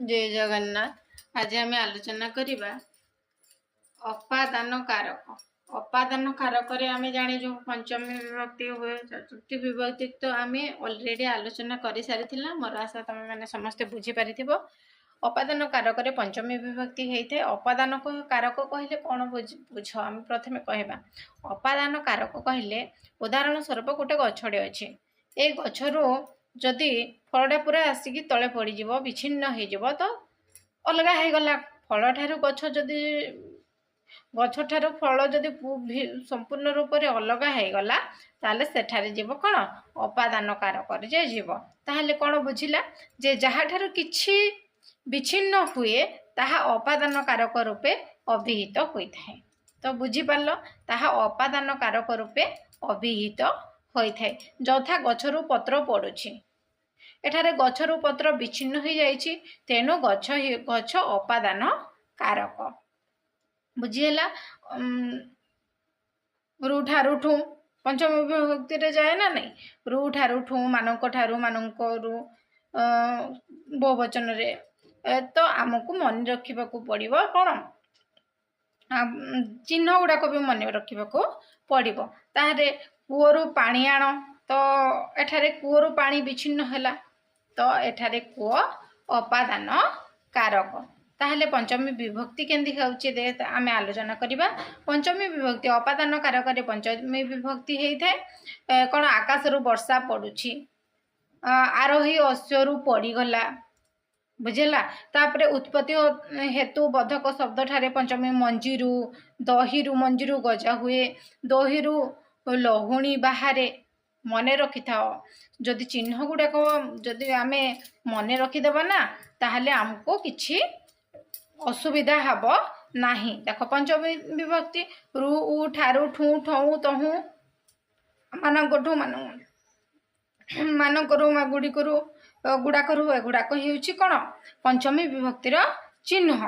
जय जगन्नाथ। आज आम आलोचना करवा अपादान कारक। अपादान कारक आम जाने जो पंचमी विभक्ति हुए चतुर्थी विभक्ति तो आम ऑलरेडी आलोचना कर सारी मोर आशा तुम मैंने समस्ते बुझीपार। अपादान कारक पंचमी विभक्ति होता है। अपादान कारक कहले कौन बुझ आम प्रथम कहवा। अपादान कारक कहले उदाहरण स्वरूप गोटे गछटे अच्छे ए गछरू जदि फलटा पूरा आसिकी तले पड़ज विच्छिन्न हो तो अलग हो गला। फल ठारू गछ जदि गछ ठारू फल जदि संपूर्ण रूप से अलग हो गला ताले सेठारे जीव कौन अपादान कारक जीव। ताहले कौन बुझिला जे जहा ठारू किछि विच्छिन्न हुए ताहा अपादान कारक रूपे अभिहित होता है। तो बुझी पारल ताहा अपादान कारक रूपे अभिहित होता है। जथा गछरू पत्र पड़ुछि एठारे गछरू पत्र विच्छिन्न हो जाइछि तेणु गछ अपादान कारक। बुझीला रू ठारू ठू पंचमी विभक्ति रे जाए ना नहीं। रू ठारू ठू मानक ठारू मानक रू बहुवचन रे तो आमको मन रखा पड़ो कौन चिन्ह गुड़ाक भी मन रखा पड़ो। ताहरे कूअरू पानी आण तो एठारे कूअरू पानी विच्छिन्न है तो एठारे कूଅ अपादान कारक। ताहले पंचमी विभक्ति केंदी होउचे दे आम आलोचना करिबा। पंचमी विभक्ति अपादान कारक रे पंचमी विभक्ति होता है। कौन आकाशरू वर्षा पड़ुछि आरोही अश्वरू पड़ीगला। बुझेला। तापरे उत्पत्ति हेतु बधक शब्द ठारे पंचमी मंजीरू दहीरू मंजीरू गजा हुए दहीरू लहुणी बाहरे मन रखि था। जदि चिन्ह गुड़ाक जदि आम मन रखिदेबा ना ताहले आमको किछि असुविधा हब नाही। देख पंचमी विभक्ति रू उ ठारू ठू ठऊ तहू मानकठू मानकरू गुड़िकरू गुड़ाकरू एगुड़ाक होउछि कौन पंचमी विभक्तिर चिन्ह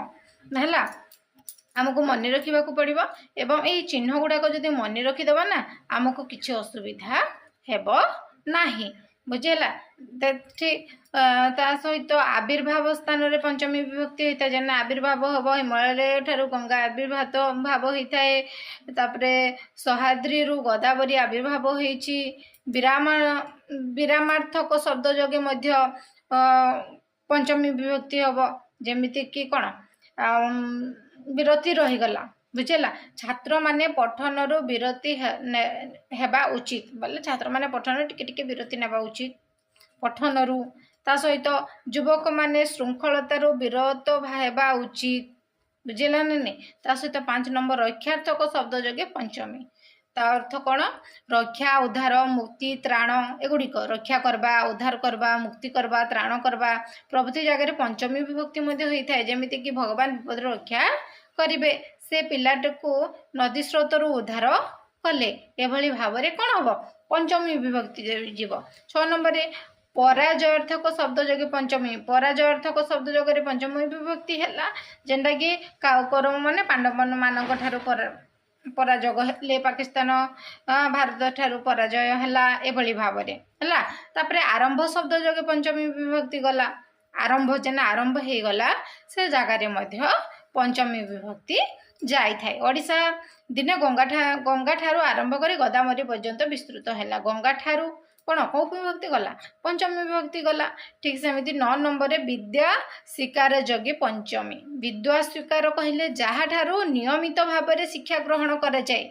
है। आमको मन रखा पड़ो एवं यही चिन्ह गुड़ाक जदि मन रखिदेबा ना आमको किछि असुविधा हेब नाही। बुझेला। ठीक ता सहित आविर्भाव स्थान रे पंचमी विभक्ति होता है। जेना आविर्भाव हम हिमालय ठारू गंगा आविर्भाव होता है। तापरे सहाद्री रु गोदावरी आविर्भाव होइछि। विरामार्थक शब्द जोगे मध्य पंचमी विभक्ति हम जेमिति कि कौन विरति रहीगला। बुझेला। छात्र माने पठन रु विरति हेबा उचित बोले छात्र माने पठन टिके टिके विरति नेबा उचित पठन रु। ता सहित युवक माने श्रृंखलता रु विरत हेबा उचित। बुझेला नहीं। ता सहित 5 नंबर रक्षार्थक शब्द जोगे पंचमी ता अर्थ कौन रक्षा उद्धार मुक्ति त्राण एगुड़िक रक्षा करवा उद्धार करवा मुक्ति करवा त्राण करवा प्रभृति जगह पंचमी विभक्ति होता है। जमीती कि भगवान विपद रक्षा करेंगे से पिलाट को नदी स्रोत उद्धार कले एभली भाव में कौन हम पंचमी विभक्ति जीव। 6 नंबर पराजयार्थक शब्द जोगे पंचमी पराजयार्थक शब्द जोगे पंचमी विभक्ति है जेनटा कि कौरव माने पांडव मान ठारू पराजय हेले पाकिस्तान भारत ठारू पराजय है एभली भाव में है। आरंभ शब्द जोगे पंचमी विभक्ति गला आरंभ जेना आरंभ हो गला से जगार पंचमी विभक्ति जाई थाए। ओडिशा दिने गंगा ठारू आरंभ कर गोदावरी पर्यंत विस्तृत है। गंगा ठारू कौन कौ विभक्ति गला पंचमी विभक्ति गला। ठीक सेमती 9 नंबर विद्या स्वीकार जोगे पंचमी विद्या स्वीकार कहले जहा ठारू नियमित भाव में शिक्षा ग्रहण करे जाए।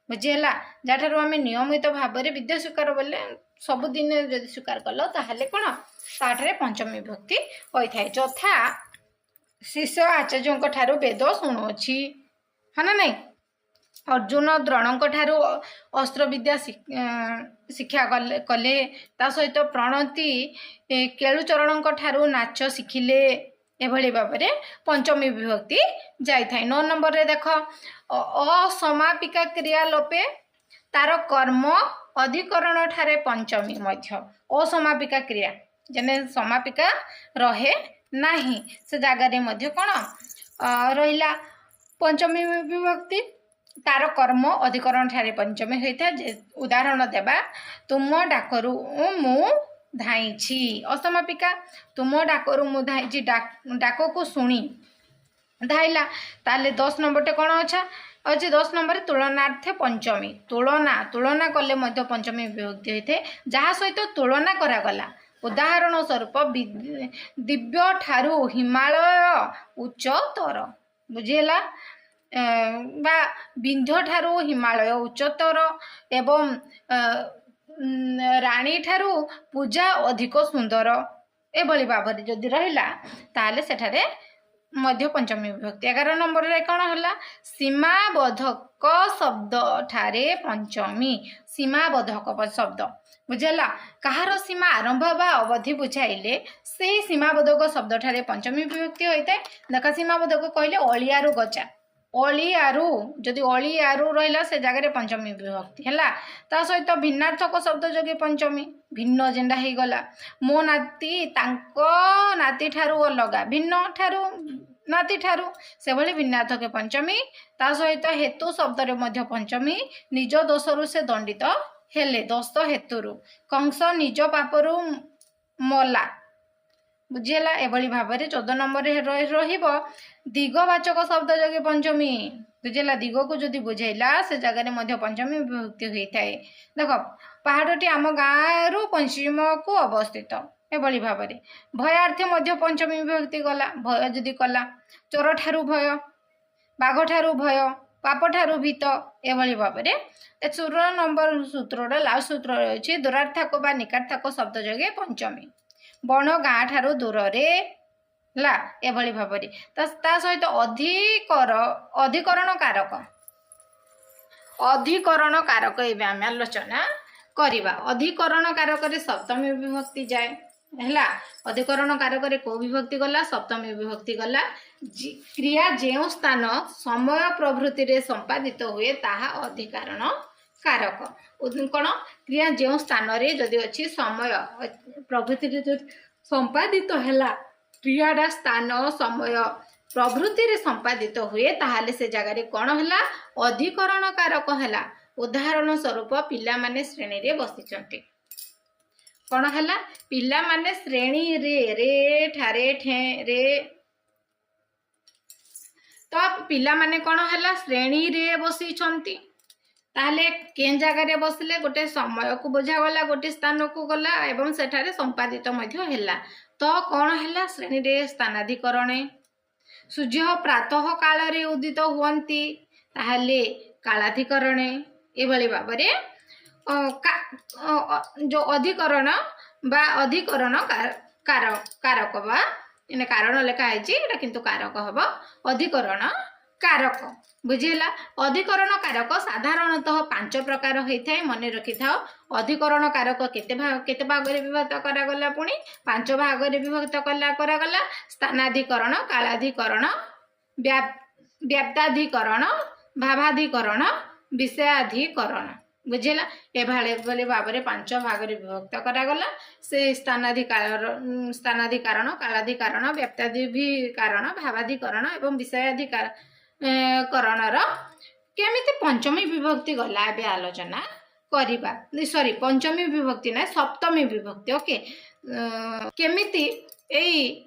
बुझीला। जहा ठारू आम नियमित भाव में विद्या स्वीकार बोले सबुदिन जदि स्वीकार कल ताहले कौन ताठरे पंचमी विभक्ति होता है। यथा शिष्य आचार्यों ठारू वेद शुणुछि है ना नहीं। अर्जुन द्रोणों ठारू अस्त्र विद्या शिक्षा कले ता सहित प्रणति केलुचरणों ठारू नाच शिखिले एभली भाव में पंचमी विभक्ति जाई थाए। 9 नंबर रे देख असमापिका क्रिया लोपे तार कर्म अधिकरण ठारे पंचमी मध्य असमापिका क्रिया जेने समापिका रहे नाही से जगार मध्य कौन रहिला पंचमी विभक्ति तार कर्म अधिकरण ठारे पंचमी होता है। उदाहरण देबा तुम डाकरू मु धाइछि। असमापिका तुम डाकरू मु धाइछि डाक को शुणी धाइला ताले 10 नंबर कौन अच्छा अच्छे 10 नंबर तुलनार्थे पंचमी तुलना कले मध्य पंचमी विभक्ति होते जहाँ सहित तुलना करागला उदाहरण स्वरूप दिव्य ठारू हिमालय उच्चतर बुझीला बा विंध्य ठारू हिमालय उच्चतर एवं राणी ठारू पूजा अधिक सुंदर एभली भाव जदि रहिला ताले सेठारे मध्य पंचमी विभक्ति। 11 नंबर रे कौन है सीमाबोधक शब्द ठारे पंचमी सीमाबोधक शब्द बुझेला कहार सीमा आरंभ बा अवधि बुझाइले से सीमाबोधक शब्द ठारे पंचमी विभक्ति होता है। देखा सीमाबोधक कहले अलियारू गचा अलियारू जदि अलियारू रहा से जगह पंचमी विभक्ति है ता सहित भिन्नार्थक शब्द जोगे पंचमी भिन्न जेंडा हो गला मो नाती तांको नाती ठारू अलगा भिन्न ठारू नाती ठारू से भली भिन्नार्थक पंचमी ता सहित हेतु शब्द रे मध्य पंचमी निज दोषरु से दंडित हेले दोष हेतुरु कंस निज पापरु मला बुझीला एभली भाव में 14 नंबर दिगवाचक शब्द जगह पंचमी बुझेला दिग को जदि बुझेला से जगह मध्य पंचमी विभक्ति होता है। देख पहाड़टी आम गाँव पश्चिम को अवस्थित एभली भाव में भयार्थ मध्य पंचमी विभक्ति गला भय जदि कला चोर ठारू भय बाघ ठारू भय पाप ठारू भीत एभली भाव में 16 नंबर सूत्र लास्ट सूत्र रही दूरार्थक बा निकार्थक शब्द जगह पंचमी बण गाँ ठारू दूर रे ला एभली भाव में ता सहित अधिकरण कारक एवं आम आलोचना करवा अधिकरण कारक सप्तमी विभक्ति जाए है अधिकरण कारक को विभक्ति गला सप्तमी विभक्ति गला क्रिया जो स्थान समय प्रभृति रे संपादित हुए ताहा अधिकरण कारक कौन क्रिया जो स्थान रे जदि अच्छी समय प्रभृति रे संपादित है क्रियाटा स्थान समय प्रभृति रे संपादित हुए ताहाले से जगह कौन है अधिकरण कारक है। उदाहरण स्वरूप पिला माने श्रेणी रे बसिचंती कौन है पिला माने श्रेणी रे ठारे ठे रे तो पिला माने कौन है श्रेणी रे बसिचंती ताहले के जगह बसले गोटे समय को बुझा गला गोटे स्थान को गला एवं सेठारे संपादित मध्य हैला तो कौन है श्रेणी रे स्थानाधिकरण सूर्य प्रातः काल रे उदित हुअंती ताहले कालाधिकरण एभली भाव जो अधिकरण बा अधिकरण कारक बा इन कारण लेखा है किंतु कारक हम अधिकरण कारक बुझीला अधिकरण कारक साधारणतः 5 प्रकार होता है मन रखि था अधिकरण कारक केते भाग रे विभक्त करागला पुणी 5 भाग रे विभक्त करागला स्थानाधिकरण कालाधिकरण व्याप्ताधिकरण भावाधिकरण विषयाधिकरण बुझेला एभली भाव में 5 भाग रे विभक्त करागला से स्थानाधिकरण कालाधिकरण व्याप्ताधिकरण भावाधिकरण एवं विषयाधिकरण करणर केमिति पंचमी विभक्ति गला ए आलोचना करिबा सॉरी पंचमी विभक्ति ना सप्तमी विभक्ति ओके केमिति एई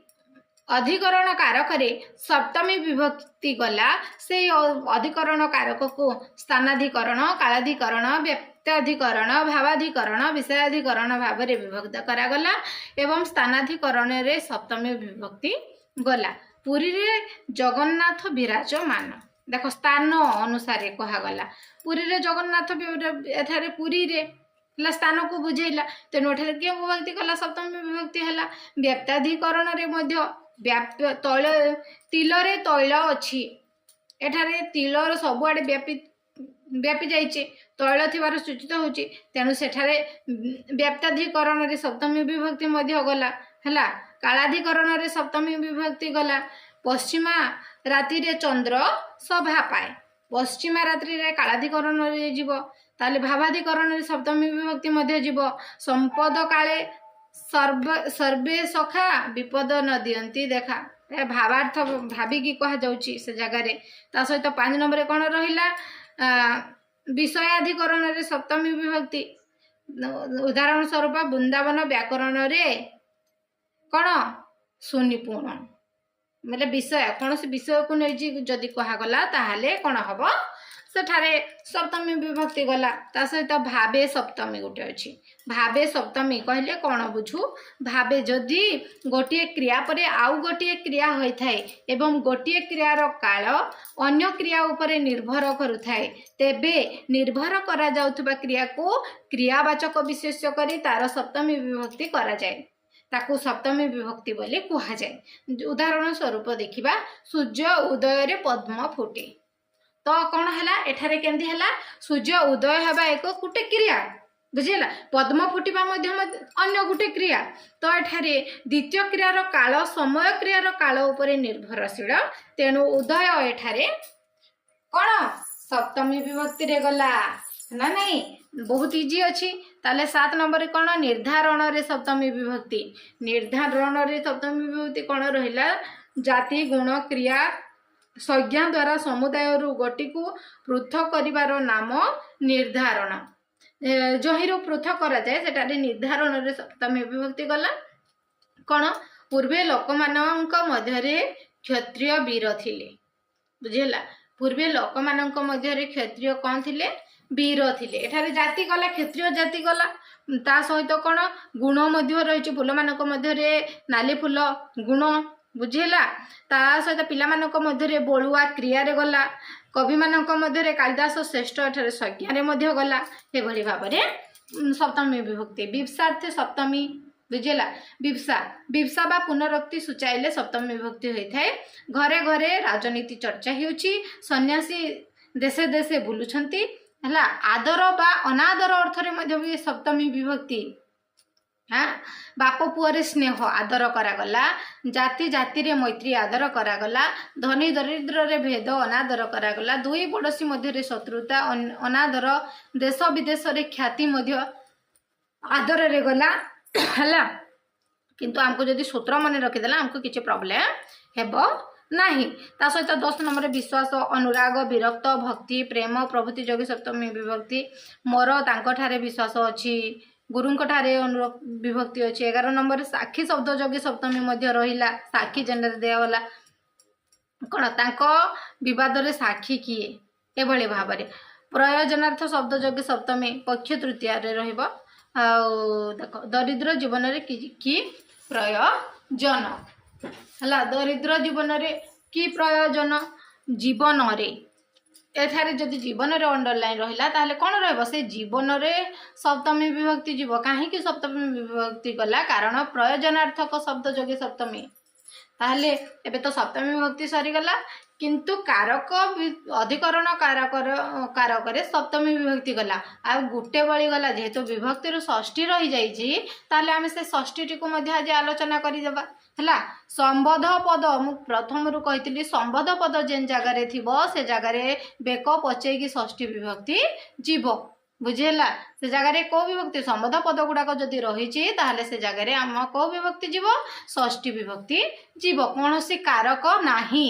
अधिकरण कारक रे सप्तमी विभक्ति गला से अधिकरण कारक को स्थानाधिकरण कालाधिकरण व्याप्ताधिकरण भावाधिकरण विषयाधिकरण भाव में विभक्त करागला एवं स्थानाधिकरण रे सप्तमी विभक्ति गला। पुरी रे जगन्नाथ विराजमान देख स्थान अनुसार कहगला पुरी रे जगन्नाथ एठारे पुरी रे स्थान को बुझेला तेणु एठारे के विभक्ति कला सप्तमी विभक्ति है। व्याप्ताधिकरण रे मध्य तैल तिल रे तैल अच्छी एठारे तिलर सबुआड़े व्यापी जाइए तैल थिबार सूचित होची तेणु सेठारे व्याप्ताधिकरण रे सप्तमी विभक्ति मध्य गला है। कालाधिकरण रे सप्तमी विभक्ति गला पश्चिमा राति रे चंद्र सभा पाए पश्चिमा रात्रि रे कालाधिकरण रे जीव ताले भावाधिकरण रे सप्तमी विभक्ति मध्य जीव संपद काले सर्वे सखा विपद न दियंती देखा भावार्थ भाविकी कह जाउची से जगह रे ता सहित 5 नंबर कौन रहिला विषयाधिकरण रे सप्तमी विभक्ति उदाहरण स्वरूप वृंदावन व्याकरण रे कौन सुनिपुण मतलब विषय कौन से विषय को नहीं जदि कहगला ताहले कौन हम सेठारे सप्तमी विभक्ति गला ता सहित भावे सप्तमी गोटे अच्छी भावे सप्तमी कहले कौन बुझू भावे जदि गोटे क्रिया परे आउ गोटे क्रिया होइथाय एवं गोटे क्रियार काल अन्य क्रिया उपरे निर्भर करुथाय तेबे निर्भर करा जाउथबा क्रिया को क्रियावाचक विशेष्य करी तार सप्तमी विभक्ति करा जाए ताकू सप्तमी विभक्ति बोली कहा जाए। उदाहरण स्वरूप देखिबा सूर्य उदय रे पद्म फुटे तो कौन है एठारे केंदी है सूर्य उदय हवा एक गोटे क्रिया बुझेगा पद्म फुटिबा अन्य गोटे क्रिया तो एठारे द्वितीय क्रियार काल समय क्रियार काल उपरे निर्भरशील तेणु उदय एठारे कौन सप्तमी विभक्ति रे गला ना नहीं बहुत इजी अच्छी ताले 7 नंबर कौन निर्धारण रे सप्तमी विभक्ति निर्धारण रे सप्तमी विभक्ति कौन रहिला जाति गुण क्रिया संज्ञा द्वारा समुदाय गोटी को पृथक करिवार नाम निर्धारण जहिरो पृथक करा जाए सेटारे निर्धारण रे सप्तमी विभक्ति गला कौन पूर्वे लोक मानक मध्यरे क्षत्रिय वीर थिले बुझेला पूर्वे लोक मानक मध्यरे क्षत्रिय कौन थिले वीर थिले एठारे जाति गला क्षत्रिय जाति गला ता सहित कौन गुण मध्य रही फूल मानक मध्यरे नाली फूल गुण बुझेला ता सहित पिला मानक मध्यरे बोलुआ क्रिया रे गला कवि मानक मध्यरे कालिदास श्रेष्ठ एठारे संज्ञा रे मध्य गला ए भली भाबरे सप्तमी विभक्ति विवसार्थे सप्तमी बुझेला विवसा विवसा बा पुनरुक्ति सूचाइले सप्तमी विभक्ति होइथाय घरे घरे राजनीति चर्चा हेउची सन्यासी देशे देशे बुलुछंती हला आदर बा अनादर अर्थ रे मध्य भी सप्तमी विभक्ति हाँ बाप पुअरे स्नेह आदर करागला जाति जाति रे मैत्री आदर करागला धनी दरिद्र रे भेद अनादर करागला दुई पड़ोशी मध्य रे शत्रुता अनादर देश विदेश रे ख्याति मध्य आदर रे गला हला किंतु हमको जदि सूत्र मन रखिदेला हमको किसी प्रोब्लेम हेबो नहीं ता सहित 10 नंबर विश्वास अनुराग विरक्त भक्ति प्रेम प्रभृति जोगी सप्तमी विभक्ति मोर तांको ठारे विश्वास अछि गुरुंको ठारे अनुराग विभक्ति अछि 11 नंबर साक्षी शब्द जोगी सप्तमी मध्य रहिला साक्षी जेंडर दियागला कौन तांको विवाद रे साक्षी किए एभली भाबरे प्रयोजनार्थ शब्द जोगी सप्तमी पक्ष तृतीय रे रहिबो आ देखो दरिद्र जीवन रे की प्रयोजन हला दरिद्र जीवन रे की प्रयोजन जीवन रे एठारे जदि जीवन रे अंडरलाइन रहिला ताहले कोन रहबो से जीवन रे सप्तमी विभक्ति जीव काहे कि सप्तमी विभक्ति गला कारण प्रयोजनार्थक शब्द जोगी सप्तमी ताहले एबे तो सप्तमी विभक्ति सरी गला किंतु कारक अधिकरण कारक रे सप्तमी विभक्ति गला आ गुटे बळी गला जेहेतु विभक्ति रो षष्ठी रही जाईची ताहले आमे से षष्ठी टी को मध्ये आज आलोचना करि देबा हला संबोध पद मु प्रथम रु कहितली संबोध पद जेन जगह रे थिबो से जगह रे बेक पचै की षष्ठी विभक्ति जीव बुझेला से जगह रे को विभक्ति संबोध पद गुडाक जदि रहिची ताहले से जगह रे हम को विभक्ति जीव षष्ठी विभक्ति जीव कोनोसी कारक नाही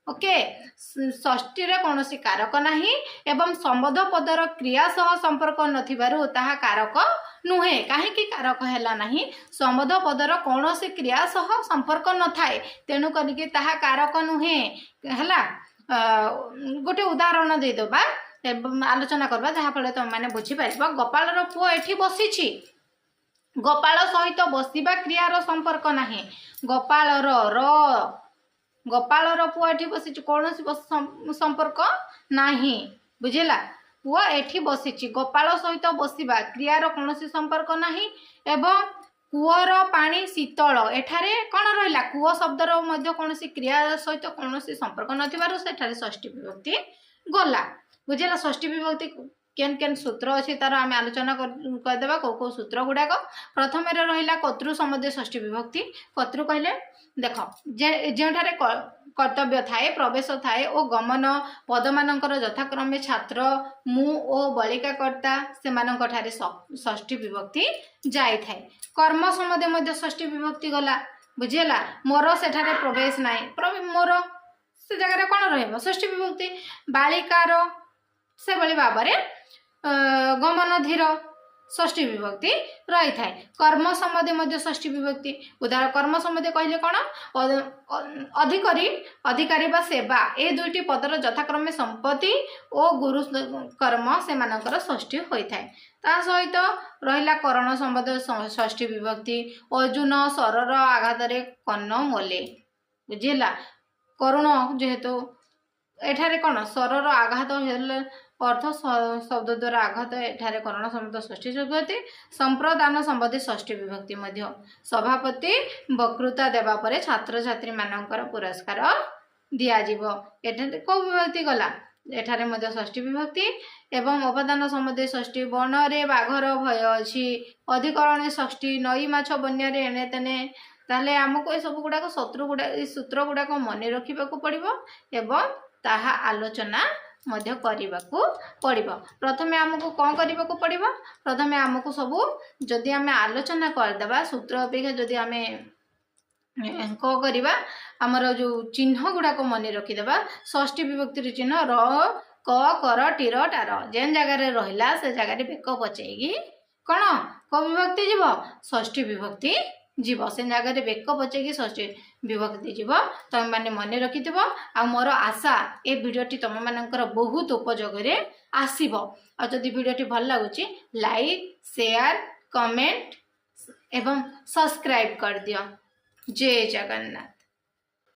ओके षष्ठी रे कोनोसी कारक नाही एवं संबोध पदर क्रिया सह संपर्क नथिबारु ताहा कारक नुहे काहे कि कारक हैला नाही संबोध पदर कोनोसी क्रिया सह संपर्क न थाए तेनु करिके ताहा कारक नुहे हैला गोटे उदाहरण दे दबा आलोचना करबा जहा फले तुम माने बुझी पाइबा गोपाल रो पुओ एठी बसिछि गोपाल सहित बसिबा क्रियार संपर्क नाही गोपाल रो पुओ एठी बसिछि कोनोसी संपर्क नाही बुझेला पुओ एठी बसिछि गोपाल सहित बसिबा क्रियार कोनोसी संपर्क नाही एवं कूअर पानी शीतल एठारे कौन रहा कूओ शब्दर मध्य कोनोसी क्रिया सहित कोनोसी संपर्क नथिबारु सेठारे षष्ठी विभक्ति गला बुझेला षष्ठी विभक्ति केन केन सूत्र अच्छी तार आम आलोचना करदेबा को सूत्र गुड़ाक प्रथम रहा कर्तृ सम्बन्धी षष्ठी विभक्ति कर्तृ कहले देख जेठारे कर्तव्य थाए प्रवेश थाए और गमन पद मानकर यथाक्रमे छात्र मु ओ बलिकाकर्ता से षष्ठी विभक्ति जाई थाए कर्म सम्बन्धी मध्य षष्ठी विभक्ति गला बुझेला मोर सेठारे प्रवेश नाई मोर से जगह कौन रहा षष्ठी विभक्ति बालिकार से भाव में गमन धीर षष्ठी विभक्ति रही थाए। कर्म सम्बन्धी मध्य षष्ठी विभक्ति उदाहरण कर्म सम्बन्धी कहले कौन अधिकारी बा सेवा ए दुईटी पदर यथाक्रमे संपत्ति और गुरु कर्म से मानकर षष्ठी होई थाए। ता सहित रहिला करण सम्बन्ध षष्ठी विभक्ति अर्जुन सरर आघात कर्ण मोले बुझिला करुण जेहेतु एठारे कौन सरर आघात अर्थ शब्द द्वारा आघात एठारे करण सम्बन्ध षष्ठी विभक्ति संप्रदान संबंधी षष्ठी विभक्ति मध्य सभापति वक्तृता देवा परे छात्र छात्री मानकर पुरस्कार दियाजिवो एठारे को विभक्ति गला एठारे मध्य षष्ठी विभक्ति एवं उपादान संबंधी षष्ठी वनरे बाघर भय अछि अधिकरण षष्ठी नई माछ बन्यारे एने तेने ताले आमको ए सब गुडाक सूत्र गुडाक मन रखा पड़ो एवं ताहा आलोचना मध्य करने पड़ो। प्रथमे आमको कौन करने पड़ो प्रथमे आमको सबू जदि आम आलोचना करदे सूत्र अपेक्षा जदि आम कौन करवा आमर जो चिन्ह गुड़ाक मन रखिदेबा षष्ठी विभक्ति चिन्ह र क कर टीर टार जेन जगार रहा से जगार बेक पचेगी कौन क विभक्ति जीव षष्ठी विभक्ति जीव से जगह बेक पचेगी षष्ठी विभक्ति जीव तुम मैंने मन रखि आ मोर आशा ए भिडियोटी तुम मानकर बहुत उपयोगी आसब आ जदि भिडियोटी भल लगुच लाइक शेयर कमेंट एवं सब्सक्राइब कर दियो। जय जगन्नाथ।